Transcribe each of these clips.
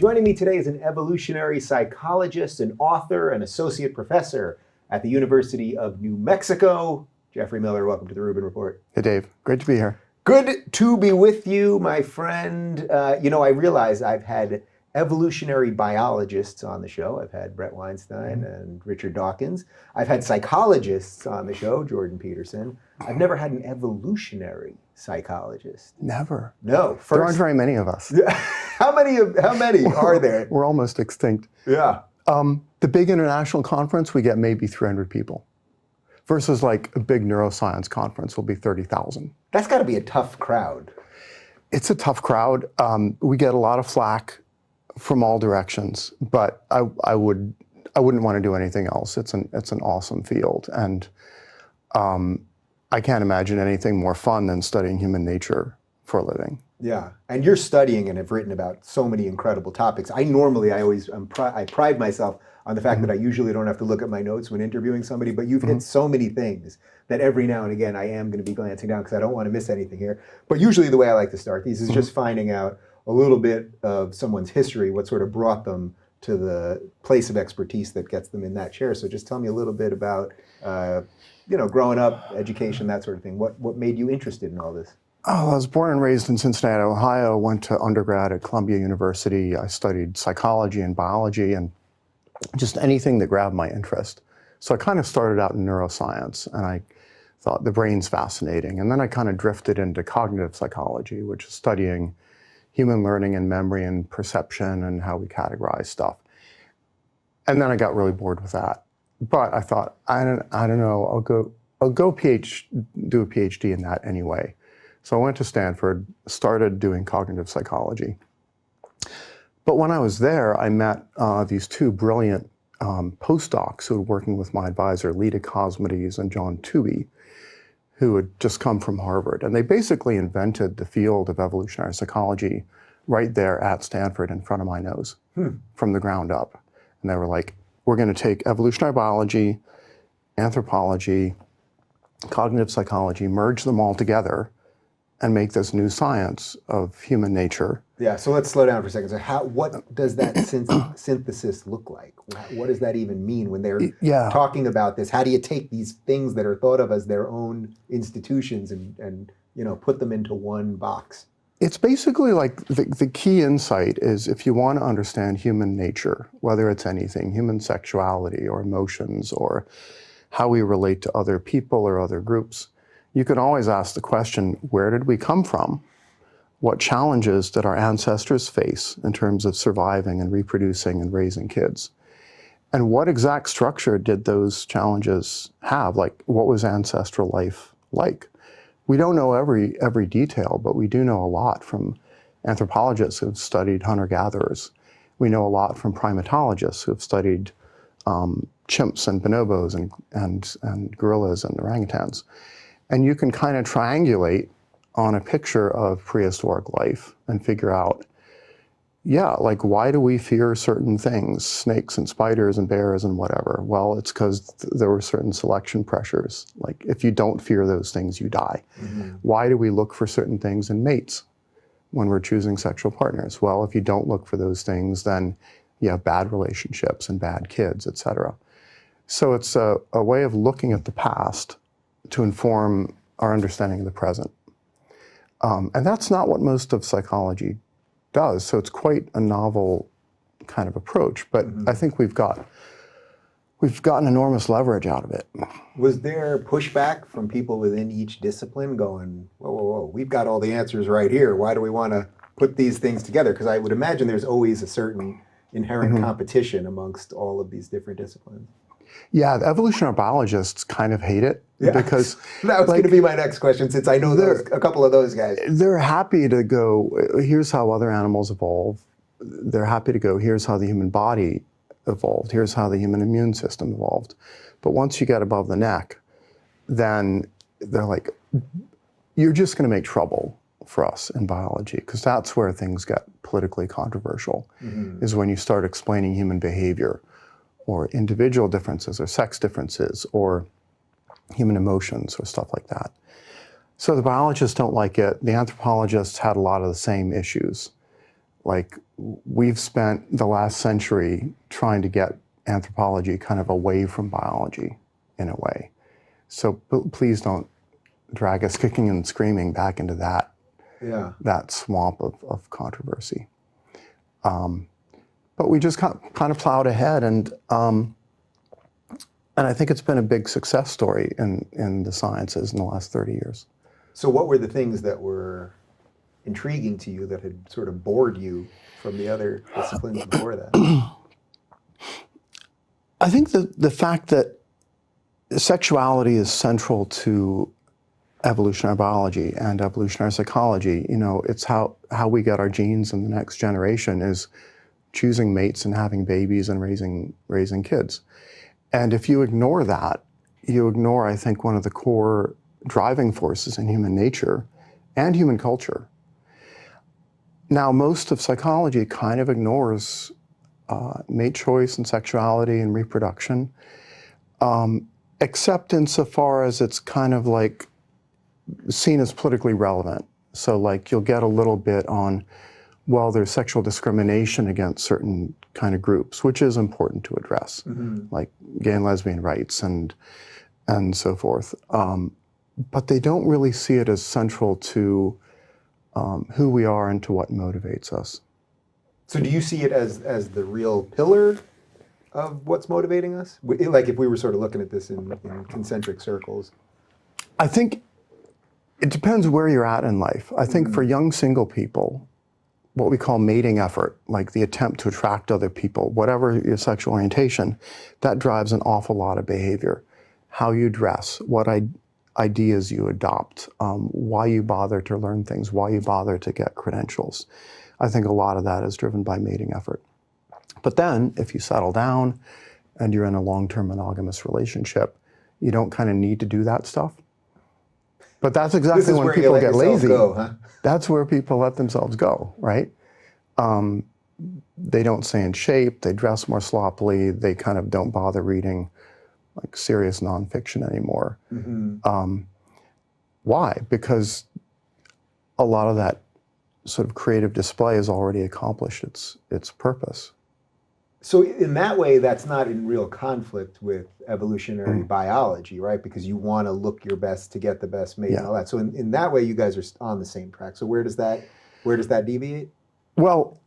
Joining me today is an evolutionary psychologist, an author, an associate professor at the University of New Mexico. Geoffrey Miller, welcome to the Rubin Report. Hey, Dave. Great to be here. Good to be with you, my friend. I realize I've had evolutionary biologists on the show. I've had Brett Weinstein and Richard Dawkins. I've had psychologists on the show, Jordan Peterson. I've never had an evolutionary psychologist. Never. No. There aren't very many of us. How many are there? We're almost extinct. Yeah. The big international conference, we get maybe 300 people. Versus like a big neuroscience conference will be 30,000. That's got to be a tough crowd. It's a tough crowd. We get a lot of flack from all directions, but I wouldn't want to do anything else. It's an awesome field, and I can't imagine anything more fun than studying human nature for a living. Yeah, and you're studying and have written about so many incredible topics. I pride myself on the fact that I usually don't have to look at my notes when interviewing somebody, but you've hit so many things that every now and again I am going to be glancing down because I don't want to miss anything here. But usually the way I like to start these is just finding out a little bit of someone's history, what sort of brought them to the place of expertise that gets them in that chair. So just tell me a little bit about, growing up, education, that sort of thing. What made you interested in all this? Oh, I was born and raised in Cincinnati, Ohio, went to undergrad at Columbia University. I studied psychology and biology and just anything that grabbed my interest. So I kind of started out in neuroscience, and I thought the brain's fascinating. And then I kind of drifted into cognitive psychology, which is studying human learning and memory and perception and how we categorize stuff. And then I got really bored with that. But I thought, I don't know, I'll go do a PhD in that anyway. So I went to Stanford, started doing cognitive psychology. But when I was there, I met these two brilliant postdocs who were working with my advisor, Lita Cosmides and John Toohey, who had just come from Harvard. And they basically invented the field of evolutionary psychology right there at Stanford in front of my nose from the ground up. And they were like, we're going to take evolutionary biology, anthropology, cognitive psychology, merge them all together and make this new science of human nature. Yeah, so let's slow down for a second. So what does that synthesis look like? What does that even mean when they're talking about this? How do you take these things that are thought of as their own institutions and put them into one box? It's basically like the key insight is if you want to understand human nature, whether it's anything, human sexuality or emotions or how we relate to other people or other groups, you can always ask the question, where did we come from? What challenges did our ancestors face in terms of surviving and reproducing and raising kids? And what exact structure did those challenges have? Like, what was ancestral life like? We don't know every detail, but we do know a lot from anthropologists who've studied hunter-gatherers. We know a lot from primatologists who've studied chimps and bonobos and gorillas and orangutans. And you can kind of triangulate on a picture of prehistoric life and figure out, like, why do we fear certain things, snakes and spiders and bears and whatever? Well, it's because there were certain selection pressures. Like, if you don't fear those things, you die. Why do we look for certain things in mates when we're choosing sexual partners? Well, if you don't look for those things, then you have bad relationships and bad kids, et cetera. So it's a way of looking at the past to inform our understanding of the present. And that's not what most of psychology does, so it's quite a novel kind of approach, but I think we've gotten enormous leverage out of it. Was there pushback from people within each discipline going, whoa, we've got all the answers right here, why do we want to put these things together? Because I would imagine there's always a certain inherent competition amongst all of these different disciplines. Yeah, the evolutionary biologists kind of hate it because that was going to be my next question, since I know a couple of those guys. They're happy to go, here's how other animals evolve. They're happy to go, here's how the human body evolved. Here's how the human immune system evolved. But once you get above the neck, then they're like, you're just going to make trouble for us in biology, because that's where things get politically controversial, is when you start explaining human behavior or individual differences or sex differences or human emotions or stuff like that. So the biologists don't like it. The anthropologists had a lot of the same issues. like we've spent the last century trying to get anthropology kind of away from biology in a way. So please don't drag us kicking and screaming back into that swamp of controversy. But we just kind of plowed ahead, and I think it's been a big success story in the sciences in the last 30 years. So what were the things that were intriguing to you that had sort of bored you from the other disciplines before that? I think the fact that sexuality is central to evolutionary biology and evolutionary psychology, it's how we get our genes in the next generation is choosing mates and having babies and raising kids. And if you ignore that, you ignore, I think, one of the core driving forces in human nature and human culture. Now, most of psychology kind of ignores mate choice and sexuality and reproduction, except insofar as it's kind of like seen as politically relevant. So like you'll get a little bit on, well, there's sexual discrimination against certain kind of groups, which is important to address, like gay and lesbian rights and so forth. But they don't really see it as central to who we are and to what motivates us. So do you see it as the real pillar of what's motivating us? Like if we were sort of looking at this in concentric circles. I think it depends where you're at in life. I think for young single people, what we call mating effort, like the attempt to attract other people, whatever your sexual orientation, that drives an awful lot of behavior. How you dress, what ideas you adopt, why you bother to learn things, why you bother to get credentials. I think a lot of that is driven by mating effort. But then, if you settle down and you're in a long-term monogamous relationship, you don't kind of need to do that stuff. But that's exactly when people get lazy. Go, huh? That's where people let themselves go, right? They don't stay in shape, they dress more sloppily, they kind of don't bother reading like serious nonfiction anymore. Why? Because a lot of that sort of creative display has already accomplished its purpose. So in that way, that's not in real conflict with evolutionary biology, right? Because you want to look your best to get the best mate and all that. So in that way, you guys are on the same track. So where does that deviate? Well,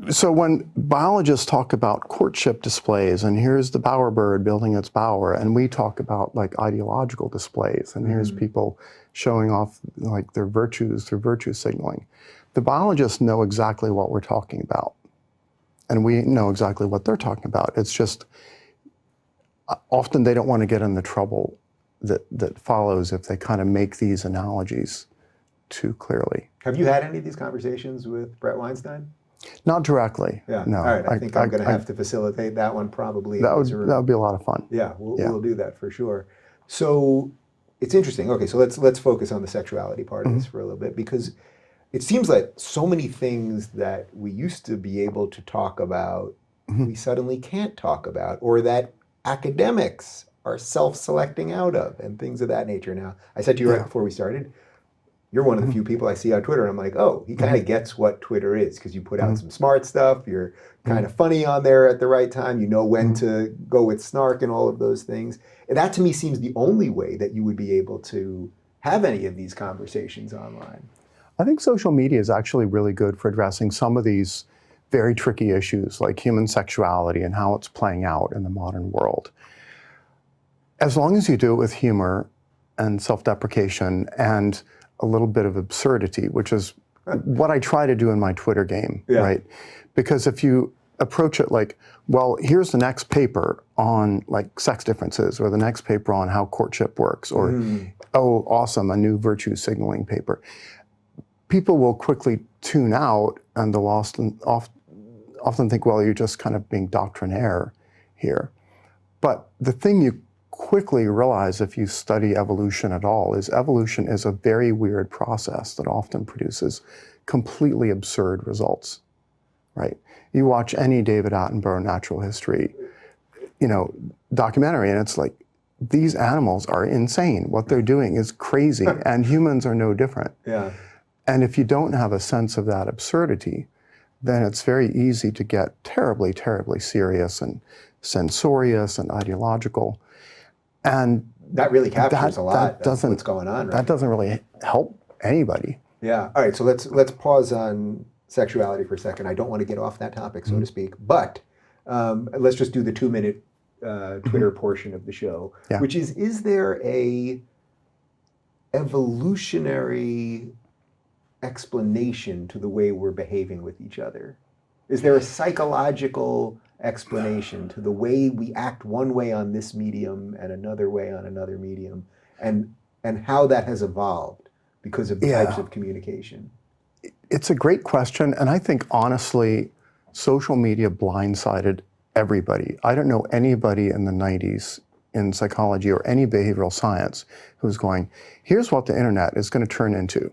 so when biologists talk about courtship displays, and here's the bowerbird building its bower, and we talk about like ideological displays, and here's people showing off like their virtues through virtue signaling. The biologists know exactly what we're talking about. And we know exactly what they're talking about. It's just, often they don't want to get in the trouble that follows if they kind of make these analogies too clearly. Have you had any of these conversations with Brett Weinstein? Not directly, yeah. No. All right, I think I'm going to have to facilitate that one probably. That would be a lot of fun. Yeah, we'll do that for sure. So it's interesting. Okay, so let's focus on the sexuality part of this for a little bit, because it seems like so many things that we used to be able to talk about, we suddenly can't talk about, or that academics are self-selecting out of, and things of that nature. Now, I said to you right before we started, you're one of the few people I see on Twitter, and I'm like, oh, he kind of gets what Twitter is, because you put out some smart stuff, you're kind of funny on there at the right time, you know when to go with snark and all of those things. And that to me seems the only way that you would be able to have any of these conversations online. I think social media is actually really good for addressing some of these very tricky issues like human sexuality and how it's playing out in the modern world. As long as you do it with humor and self-deprecation and a little bit of absurdity, which is what I try to do in my Twitter game, right? Because if you approach it like, well, here's the next paper on like sex differences, or the next paper on how courtship works, or, oh, awesome, a new virtue signaling paper. People will quickly tune out, and they'll often think, well, you're just kind of being doctrinaire here. But the thing you quickly realize if you study evolution at all is evolution is a very weird process that often produces completely absurd results, right? You watch any David Attenborough natural history, documentary, and it's like, these animals are insane. What they're doing is crazy, and humans are no different. Yeah. And if you don't have a sense of that absurdity, then it's very easy to get terribly, terribly serious and censorious and ideological. And that really captures a lot of what's going on, right? That doesn't really help anybody. Yeah. All right. So let's pause on sexuality for a second. I don't want to get off that topic, so to speak, but let's just do the 2-minute Twitter portion of the show, which is there a evolutionary explanation to the way we're behaving with each other? Is there a psychological explanation to the way we act one way on this medium and another way on another medium, and how that has evolved because of the types of communication? It's a great question, and I think honestly, social media blindsided everybody. I don't know anybody in the 90s in psychology or any behavioral science who's going, here's what the internet is going to turn into,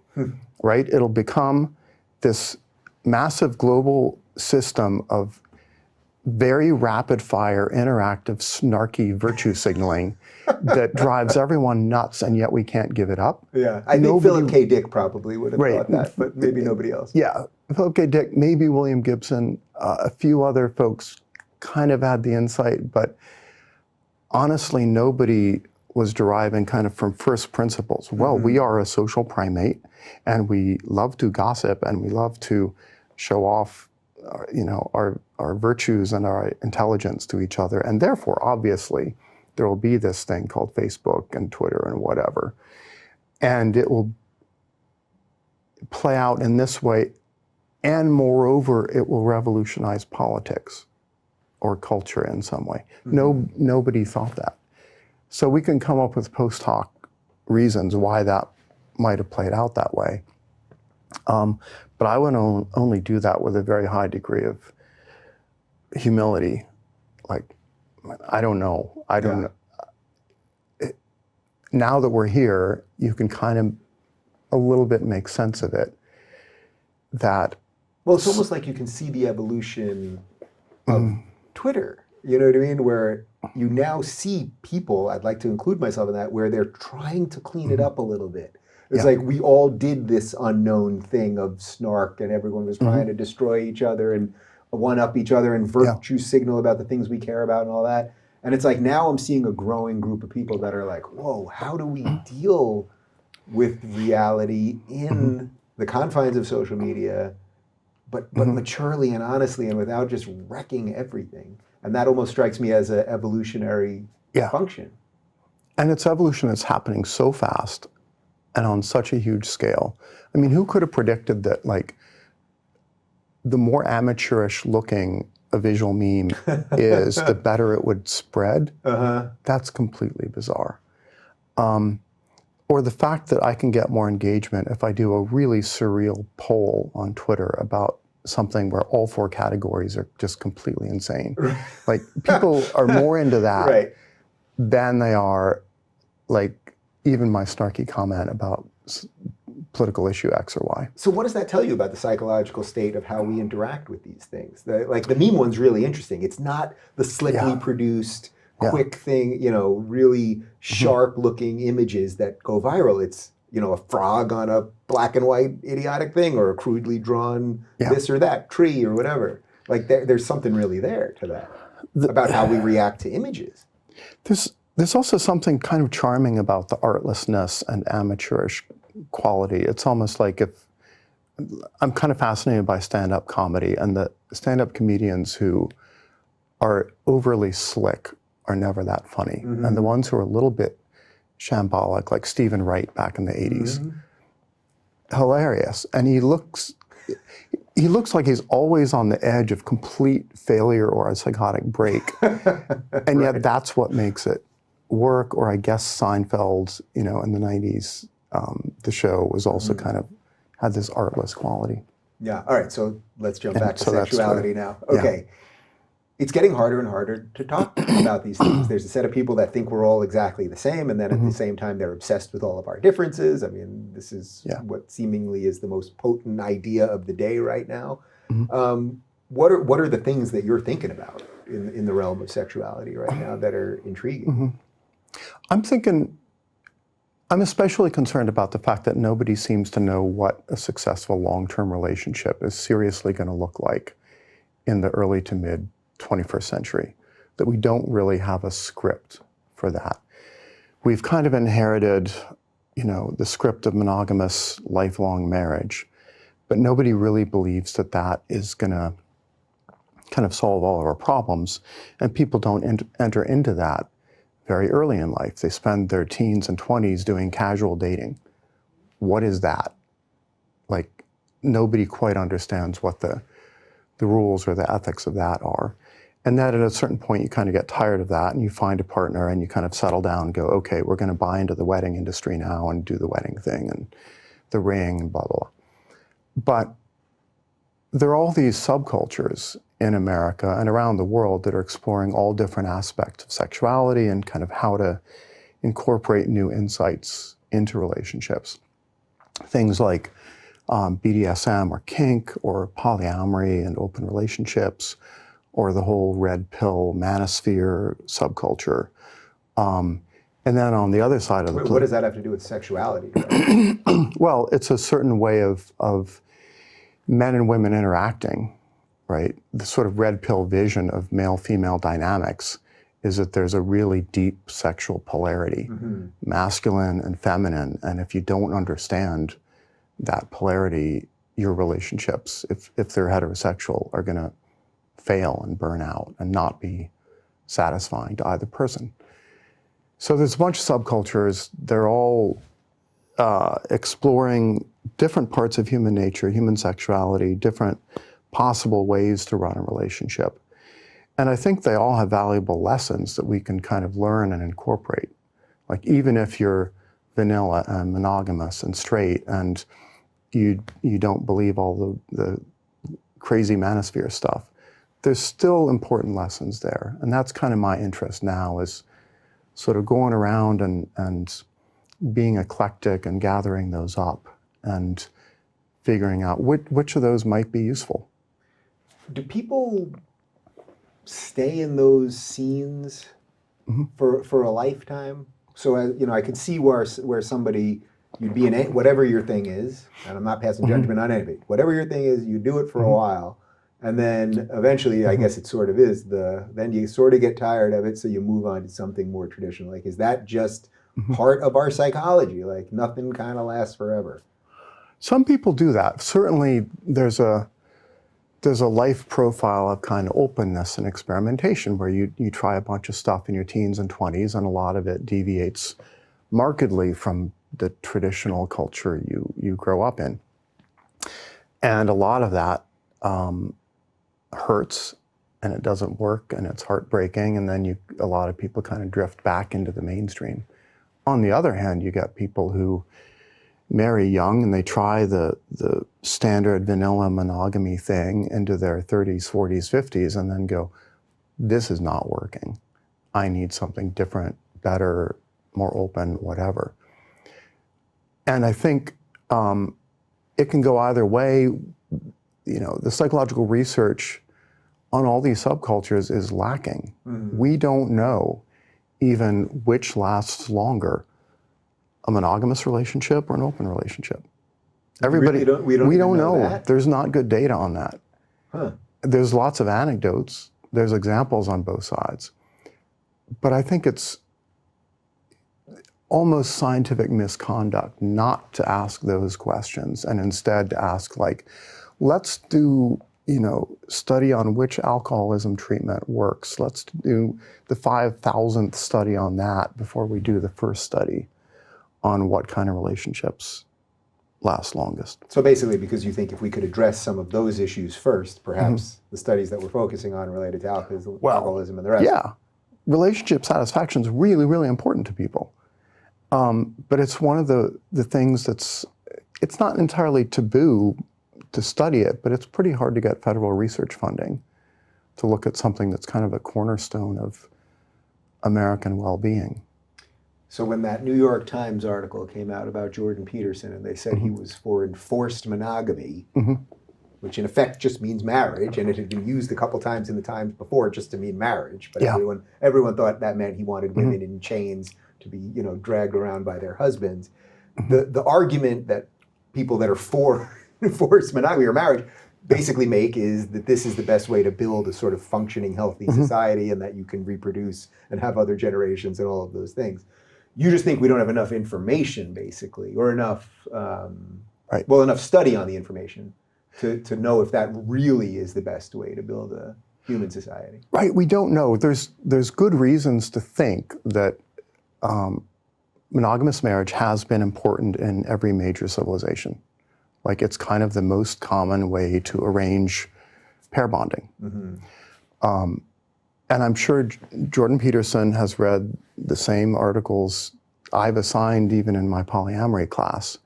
right? It'll become this massive global system of very rapid fire, interactive, snarky virtue signaling that drives everyone nuts, and yet we can't give it up. Yeah, I think Philip K. Dick probably would have thought that, but maybe nobody else. Yeah, Philip K. Dick, maybe William Gibson, a few other folks kind of had the insight, but honestly, nobody was deriving kind of from first principles. Well, we are a social primate, and we love to gossip, and we love to show off our virtues and our intelligence to each other. And therefore, obviously, there will be this thing called Facebook and Twitter and whatever. And it will play out in this way. And moreover, it will revolutionize politics or culture in some way. Nobody thought that. So we can come up with post hoc reasons why that might have played out that way. But I would only do that with a very high degree of humility. Like, I don't know. I don't know. Now that we're here, you can kind of a little bit make sense of it. Well, it's almost like you can see the evolution of Twitter. You know what I mean? Where you now see people, I'd like to include myself in that, where they're trying to clean it up a little bit. It's like we all did this unknown thing of snark, and everyone was trying to destroy each other and one-up each other and virtue signal about the things we care about and all that. And it's like now I'm seeing a growing group of people that are like, whoa, how do we deal with reality in the confines of social media, but maturely and honestly and without just wrecking everything? And that almost strikes me as an evolutionary function. And it's evolution that's happening so fast and on such a huge scale. I mean, who could have predicted that, like, the more amateurish looking a visual meme is, the better it would spread? That's completely bizarre. Or the fact that I can get more engagement if I do a really surreal poll on Twitter about something where all 4 categories are just completely insane. Like, people are more into that than they are, like, even my snarky comment about political issue X or Y. So what does that tell you about the psychological state of how we interact with these things? Like the meme one's really interesting. It's not the slickly produced, quick thing, really sharp looking images that go viral. It's, a frog on a black and white idiotic thing, or a crudely drawn this or that tree or whatever. Like there's something really there to that about how we react to images. There's also something kind of charming about the artlessness and amateurish quality. It's almost like I'm kind of fascinated by stand-up comedy, and the stand-up comedians who are overly slick are never that funny. And the ones who are a little bit shambolic, like Stephen Wright back in the 80s, hilarious. And he looks like he's always on the edge of complete failure or a psychotic break. And yet that's what makes it work. Or I guess Seinfeld, in the 90s, the show was also kind of had this artless quality. Yeah. All right. So let's jump back to sexuality now. Okay. Yeah. It's getting harder and harder to talk about these things. There's a set of people that think we're all exactly the same, and then at the same time, they're obsessed with all of our differences. I mean, this is what seemingly is the most potent idea of the day right now. What are the things that you're thinking about in the realm of sexuality right now that are intriguing? I'm thinking I'm especially concerned about the fact that nobody seems to know what a successful long-term relationship is seriously going to look like in the early to mid 21st century, that we don't really have a script for that. We've kind of inherited, the script of monogamous lifelong marriage, but nobody really believes that that is going to kind of solve all of our problems, and people don't enter into that very early in life. They spend their teens and 20s doing casual dating. What is that? Like, nobody quite understands what the rules or the ethics of that are. And then at a certain point, you kind of get tired of that and you find a partner and you kind of settle down and go, okay, we're going to buy into the wedding industry now and do the wedding thing and the ring and blah, blah, blah. But there are all these subcultures in America and around the world that are exploring all different aspects of sexuality and kind of how to incorporate new insights into relationships. Things like BDSM or kink or polyamory and open relationships, or the whole red pill manosphere subculture. And then on the other side of the What does that have to do with sexuality? Right? Well, it's a certain way of men and women interacting, right? The sort of red pill vision of male-female dynamics is that there's a really deep sexual polarity, masculine and feminine. And if you don't understand that polarity, your relationships, if they're heterosexual, are going to fail and burn out and not be satisfying to either person. So there's a bunch of subcultures. They're all exploring different parts of human nature, human sexuality, different possible ways to run a relationship. And I think they all have valuable lessons that we can kind of learn and incorporate. Like, even if you're vanilla and monogamous and straight and you don't believe all the crazy manosphere stuff, there's still important lessons there. And that's kind of my interest now, is sort of going around and being eclectic and gathering those up and figuring out which of those might be useful. Do people stay in those scenes for a lifetime? So, I can see where somebody, you'd be in whatever your thing is, and I'm not passing judgment on anybody. Whatever your thing is, you do it for a while, and then eventually, I guess it sort of is then you sort of get tired of it, so you move on to something more traditional. Like, is that just part of our psychology? Like, nothing kind of lasts forever. Some people do that. Certainly, there's a life profile of kind of openness and experimentation where you try a bunch of stuff in your teens and 20s, and a lot of it deviates markedly from the traditional culture you grow up in. And a lot of that hurts, and it doesn't work, and it's heartbreaking, and then a lot of people kind of drift back into the mainstream. On the other hand, you get people who marry young and they try the standard vanilla monogamy thing into their 30s, 40s, 50s, and then go, this is not working. I need something different, better, more open, whatever. And I think it can go either way. The psychological research on all these subcultures is lacking. We don't know even which lasts longer, a monogamous relationship or an open relationship. Everybody, we don't know that? There's not good data on that. Huh. There's lots of anecdotes. There's examples on both sides. But I think it's almost scientific misconduct not to ask those questions and instead to ask, like, let's do, study on which alcoholism treatment works. Let's do the 5,000th study on that before we do the first study on what kind of relationships last longest. So basically, because you think if we could address some of those issues first, perhaps the studies that we're focusing on related to alcoholism and the rest. Yeah. Relationship satisfaction is really, really important to people. But it's one of the things it's not entirely taboo to study it, but it's pretty hard to get federal research funding to look at something that's kind of a cornerstone of American well-being. So when that New York Times article came out about Jordan Peterson, and they said he was for enforced monogamy, which in effect just means marriage, and it had been used a couple times in the Times before just to mean marriage, but everyone thought that meant he wanted women in chains to be, dragged around by their husbands. The argument that people that are for forced monogamy or marriage basically make is that this is the best way to build a sort of functioning, healthy society, and that you can reproduce and have other generations and all of those things. You just think we don't have enough information, basically, or enough, enough study on the information to know if that really is the best way to build a human society. Right, we don't know. There's good reasons to think that monogamous marriage has been important in every major civilization. Like, it's kind of the most common way to arrange pair bonding. And I'm sure Jordan Peterson has read the same articles I've assigned even in my polyamory class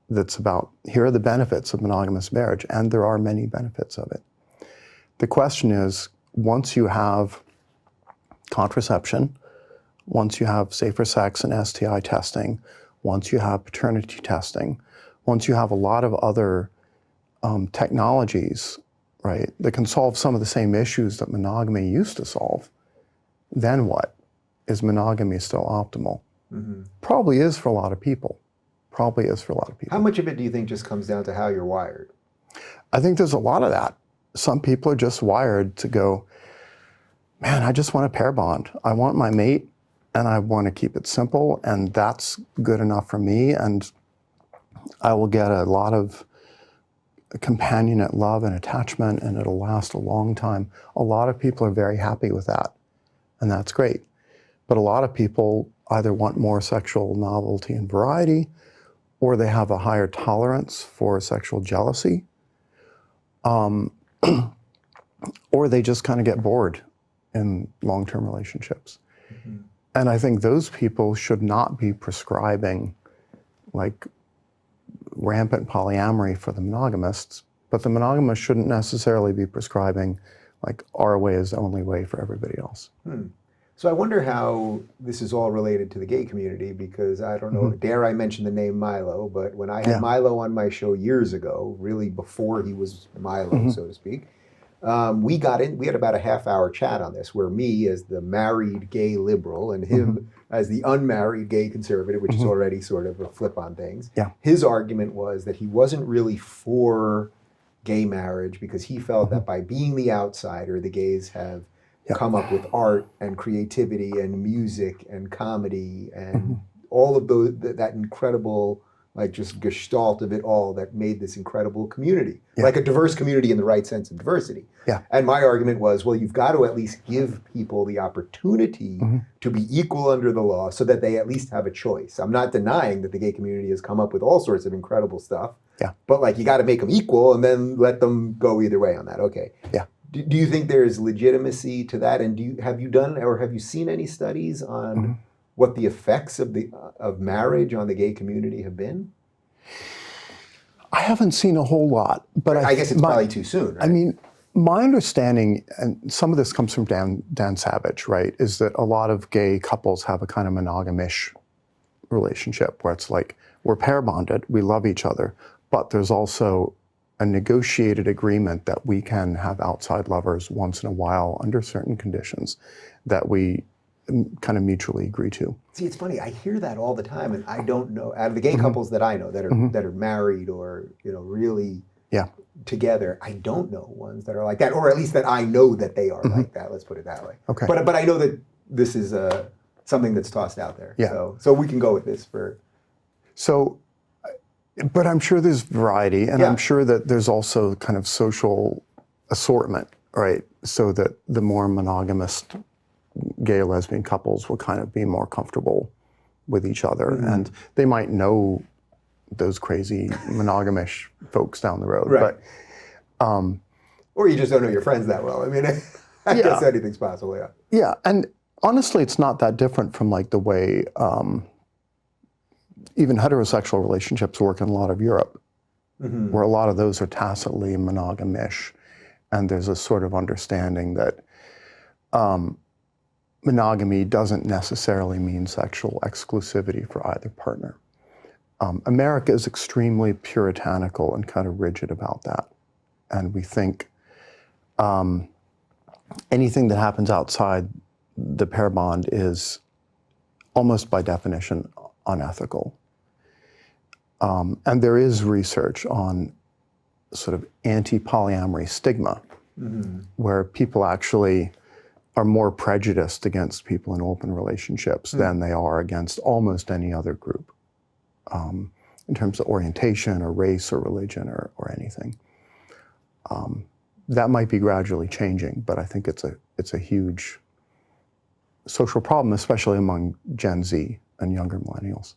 that's about, here are the benefits of monogamous marriage, and there are many benefits of it. The question is, once you have contraception, once you have safer sex and STI testing, once you have paternity testing, once you have a lot of other technologies, right, that can solve some of the same issues that monogamy used to solve, then what? Is monogamy still optimal? Probably is for a lot of people. Probably is for a lot of people. How much of it do you think just comes down to how you're wired? I think there's a lot of that. Some people are just wired to go, man, I just want a pair bond. I want my mate, and I want to keep it simple, and that's good enough for me, and I will get a lot of companionate love and attachment, and it'll last a long time. A lot of people are very happy with that, and that's great. But a lot of people either want more sexual novelty and variety, or they have a higher tolerance for sexual jealousy, or they just kind of get bored in long-term relationships. And I think those people should not be prescribing like rampant polyamory for the monogamists, but the monogamists shouldn't necessarily be prescribing like our way is the only way for everybody else. So I wonder how this is all related to the gay community, because I don't know, dare I mention the name Milo, but when I had Milo on my show years ago, really before he was Milo, so to speak, we had about a half-hour chat on this, where me as the married gay liberal and him as the unmarried gay conservative, which is already sort of a flip on things. His argument was that he wasn't really for gay marriage because he felt that by being the outsider, the gays have come up with art and creativity and music and comedy and all of those, that incredible, like, just gestalt of it all that made this incredible community, like a diverse community in the right sense of diversity. And my argument was, well, you've got to at least give people the opportunity to be equal under the law so that they at least have a choice. I'm not denying that the gay community has come up with all sorts of incredible stuff, but like, you got to make them equal and then let them go either way on that. Okay. Do you think there's legitimacy to that? And have you done or have you seen any studies on what the effects of marriage on the gay community have been? I haven't seen a whole lot, but I guess it's probably too soon, right? I mean, my understanding, and some of this comes from Dan Savage, right, is that a lot of gay couples have a kind of monogamish relationship where it's like, we're pair bonded, we love each other, but there's also a negotiated agreement that we can have outside lovers once in a while under certain conditions that we kind of mutually agree to. See, it's funny, I hear that all the time, and I don't know, out of the gay couples that I know that are married or, really together, I don't know ones that are like that, or at least that I know that they are like that, let's put it that way. Okay. But I know that this is something that's tossed out there. So we can go with this for... But I'm sure there's variety, and I'm sure that there's also kind of social assortment, right? So that the more monogamous gay or lesbian couples will kind of be more comfortable with each other, and they might know those crazy monogamish folks down the road. Right. But, or you just don't know your friends that well. I mean, I guess anything's possible, Yeah, and honestly, it's not that different from like the way even heterosexual relationships work in a lot of Europe, where a lot of those are tacitly monogamish, and there's a sort of understanding that monogamy doesn't necessarily mean sexual exclusivity for either partner. America is extremely puritanical and kind of rigid about that, and we think anything that happens outside the pair bond is almost by definition unethical. And there is research on sort of anti-polyamory stigma, where people actually are more prejudiced against people in open relationships than they are against almost any other group, in terms of orientation or race or religion or anything. That might be gradually changing, but I think it's a huge social problem, especially among Gen Z and younger millennials.